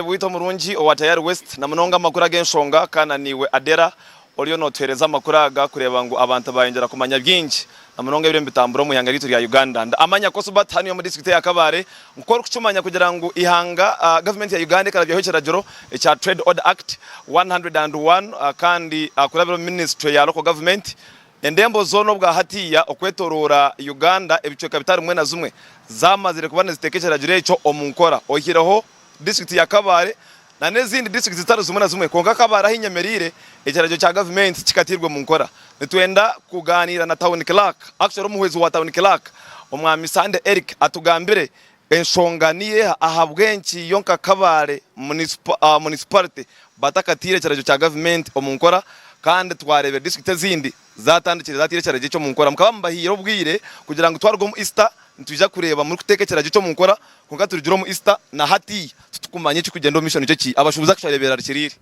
Wito murungi owa Tayari West na munonga makuru agenshonga kana niwe Adera oliyo notereza makuru aga kureba ngo abantu bayengera kumanya byinshi na munonga bire mbitamburo mu yanga gitu ya Uganda amanya ko subat hano yo mu district ya Kabare ngukora kucumanya kugira ngo ihanga government ya Uganda karavyo cyerajoro cha Trade Order Act 101 kandi kurabiro ministry ya local government endembo zono bwa hatiya okwetorora Uganda ebice kapitali mwe na zumwe zamazire kubana zitekecerajire cyo omunkora ohiraho district ya Kabare na nezindi district zitaro zumuna zumwe konga Kabare hinyemerire ecerajo cha government kikatirwe mu nkora nitwenda kuganira na town clerk actually umuhwezi wa town clerk umwami Sande Eric atugambire enshonganiye ahabwenki yonka Kabare municipality batakatire ecerajo cha government omunkora kandi twarebe district zindi zatandikire zatire ecerajo cyo mu nkora mukabambahira ubwire kugira ngo twarwo mu Easter ntuja kureba muri kutekekeraje cyo munkora konga turigiro mu Easter na hati tutukumanye cyo kugenda mission cyo ki abashubuza kusharebera rikiriri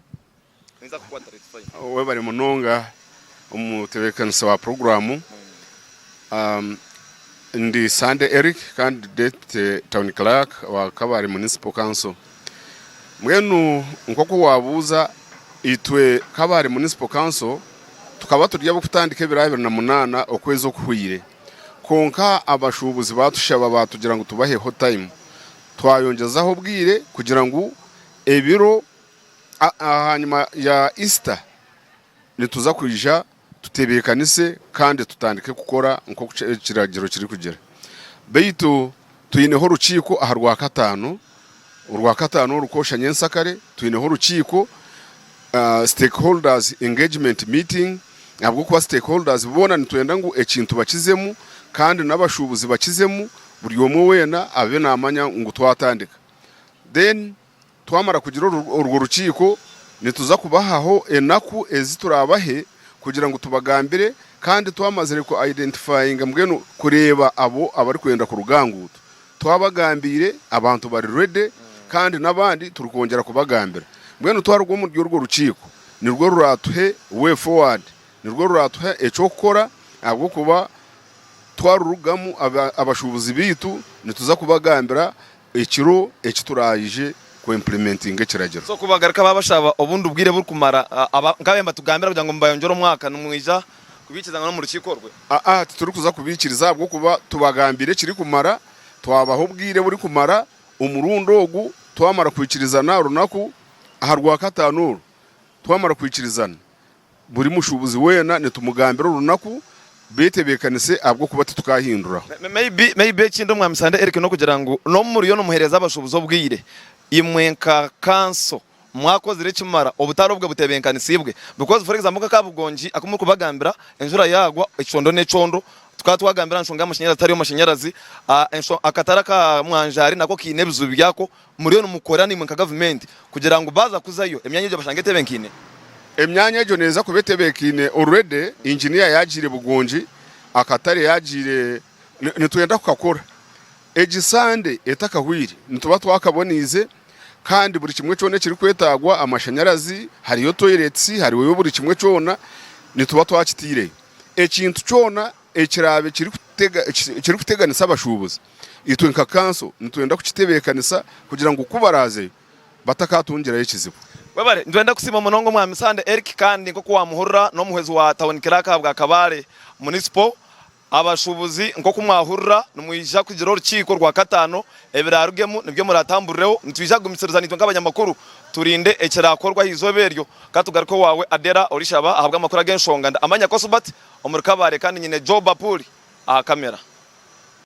niza kukwata refine we bari munonga umutebekanisa wa program ndi Sande Eric candidate town clerk wa Kabare Municipal Council mwenu nkoko wabuza itwe Kabare Municipal Council tukaba turya bukutandika 2008 okwezo kuhire konka abashubuzi batushaba batugira ngo tubaheho time twayongezaho bwire kugira ngo ebiro hanyuma ya Easter nituza kuija tutebekanise kandi tutandike gukora nko kiragiro kiri kugera beito tuyineho ruciko aharwa katano urwa katano rukosha nyensakare tuyineho ruciko stakeholders engagement meeting nabwo kwa stakeholders bona nitwenda ngo ekintu bakizemu kandi nabashubuzi bakizemu buri omwe wena abe namanya ngo twatandika then twamara kugira urwo ruciko nituza kubahaho enaku eziturabahe kugira ngo tubagambire kandi twamazire ko identifying mbweno kureba abo abari kwenda ku ruganguto twabagambire abantu bari ready kandi nabandi turukongera kubagambira mbweno twarwo mu rwo ruciko nirwo ruratuhe way forward nirwo ruratuhe eco gukora abwo kuba twarurugamu abashubuzi bitu nituza kubagambira ekiro ekiturayije ku implementing ekiragiro so kubagarika babashaba obundi ubwire buri kumara ngabemba tugambira kugira ngo mbayongero umwaka numwija kubikiza no mu rukikorwe turi kuza kubikiriza abwo kuba tubagambire kiri kumara twabaho ubwire buri kumara umurundo ogu twamara kwikirizana runaku aharwa katanu twamara kwikirizana buri mushubuzi wena nitumugambira runaku betebekanise abwo kuba tukahindura maybe kindo mwami Sande Eric no kugira ngo no muri yo no muhereza abashubuzo bwire imwenka kanso mwakoze rekimara obutaro bwe butebenkanisibwe because for example kabugonji akumuri kubagambira enjura yagwa icondo necondo twagambira nshonga amashanyarazi atari amashanyarazi akatara ka mwanjari nako kinebizu byako muri yo no mukorana imwenka government kugira ngo baza kuzayo emyanya byo bashangete benkine emyanya ejo neza kubetebekine already engineer yagire bugonji akatare yagire nitwenda kukakora egisande etakahwiri nituba twakabonize kandi buri kimwe cyone kiri kwetagwa amashanyarazi hariyo toilets hariyo buri kimwe cyona nituba twakitire ekintu cyona ekirabe kiri kuteganisa abashubuzi itwe nka council nitwenda kukitebekanisa kugira ngo kubaraze batakatungera ekizibu webare ndwenda kusima munongo mwami Sande Eric kandi nko kwa muhurra no muhezi wa town clerk bwa Kabare Municipal abashubuzi nko kumwahurra numwija kugira urukiko rwa katano ebirarugemu nibyo muratambureho nitwija gumisiriza nitwe nk'abanyamakuru turinde ekirakorwa hizoberyo katugaruko wawe Adera orishaba ahabwa amakuru agenshonga amanya ko subat omuri Kabare kandi nyine Job Apuri kamera